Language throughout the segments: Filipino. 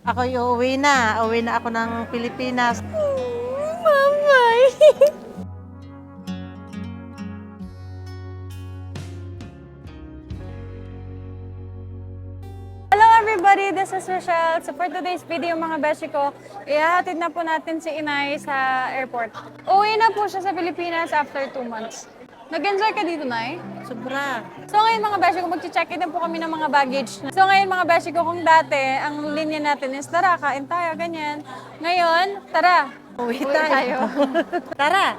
Ako'y uuwi na. Uuwi na ako ng Pilipinas. Mamay! Hello everybody, this is Rochelle. So for today's video mga beshi ko, ihahatid na po natin si Inay sa airport. Uwi na po siya sa Pilipinas after 2 months. Nag-enjoy ka dito, Nay? Sobra. So ngayon mga beshi ko, mag-check-in din po kami ng mga baggage. So ngayon mga beshi ko, kung dati, ang linya natin is tara, kain tayo, ganyan. Ngayon, tara, Uwi uwi tayo. tayo. Tara.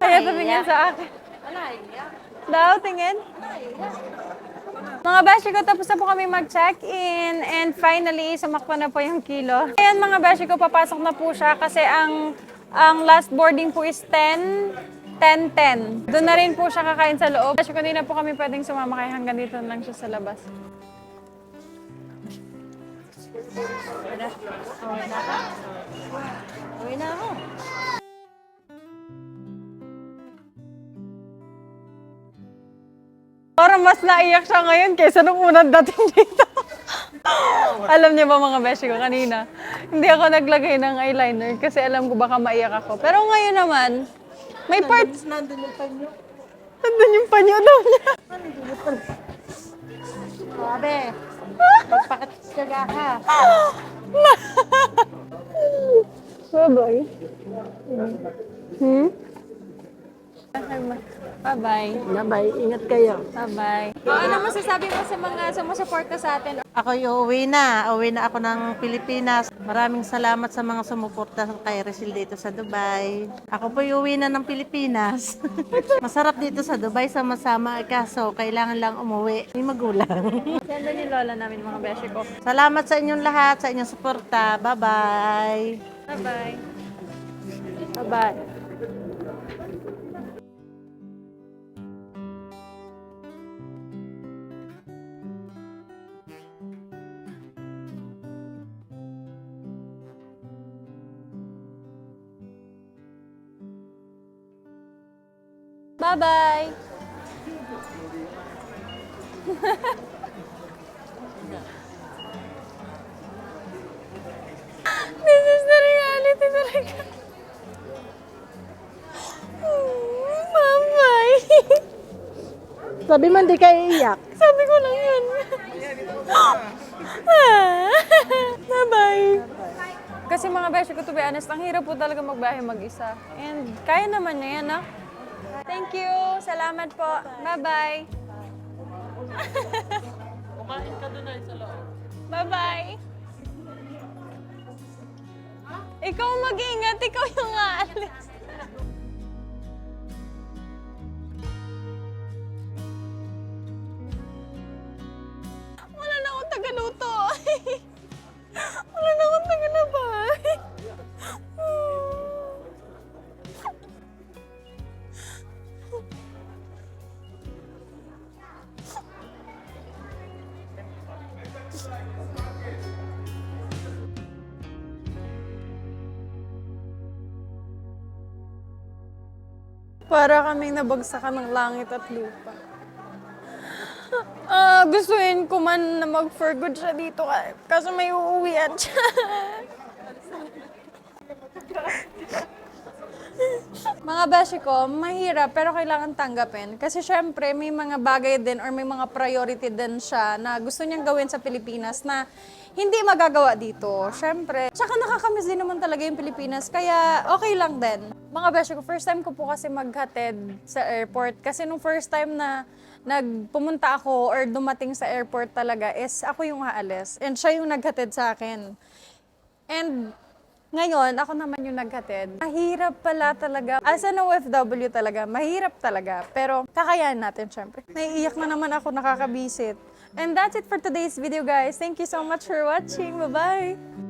Kaya tumingin sa akin. Daw, tingin. Mga beshi ko, tapos na po kami mag-check-in and finally, sumakto na po yung kilo. Ayan mga beshi ko, papasok na po siya kasi ang last boarding po is 10:10. Doon na rin po siya kakain sa loob. Beshi ko, hindi na po kami pwedeng sumama kaya hanggang dito na lang siya sa labas. Uwi na ako. Parang mas naiyak siya ngayon kaysa nung unang dating dito. Alam niyo ba mga beshi ko, kanina, hindi ako naglagay ng eyeliner kasi alam ko baka maiyak ako. Pero ngayon naman, may parts. Nandun yung panyo. Nandun yung panyo daw niya. Sabi. Magpakatsaga ka. Bye-bye. Bye-bye. Bye-bye. Ingat kayo. Bye-bye. Ano masasabi mo sa mga sumusuporta sa atin? Ako'y uuwi na. Uuwi na ako ng Pilipinas. Maraming salamat sa mga sumuporta kay Rachel dito sa Dubai. Ako po'y uuwi na ng Pilipinas. Masarap dito sa Dubai, sama-sama. Kaso, kailangan lang umuwi. May magulang. Ganda ni Lola namin mga beshi ko. Salamat sa inyong lahat, sa inyong suporta. Bye-bye. Bye-bye. Bye-bye. Bye-bye. This is the reality talaga. Bye-bye. Sabi mo, hindi kayo iiyak. Sabi ko lang yun. Bye-bye. Kasi mga beshi ko, to be honest, ang hirap po talaga magbiyahe mag-isa. And kaya naman niya yan, ha? Thank you. Salamat po. Bye-bye. Kumain ka doon sa loob. Bye-bye. Ikaw mag-ingat. Ikaw yung aalis. Wala na akong tagaluto. Wala na akong tagalabay. Para kaming nabagsakan ng langit at lupa. Gustuin ko man na mag-for good siya dito kaso may uuwian siya. Mga beshi ko, mahirap pero kailangan tanggapin. Kasi syempre may mga bagay din or may mga priority din siya na gusto niyang gawin sa Pilipinas na hindi magagawa dito. Syempre. Tsaka nakakamiss din naman talaga yung Pilipinas kaya okay lang din. Mga beshi ko, first time ko po kasi maghatid sa airport. Kasi nung first time na nagpumunta ako or dumating sa airport talaga is ako yung aalis. And siya yung naghatid sa akin. And ngayon, ako naman yung naghatid. Mahirap pala talaga. As an OFW talaga, mahirap talaga. Pero kakayahan natin syempre. Naiiyak na naman ako, nakakabisit. And that's it for today's video guys. Thank you so much for watching. Bye-bye!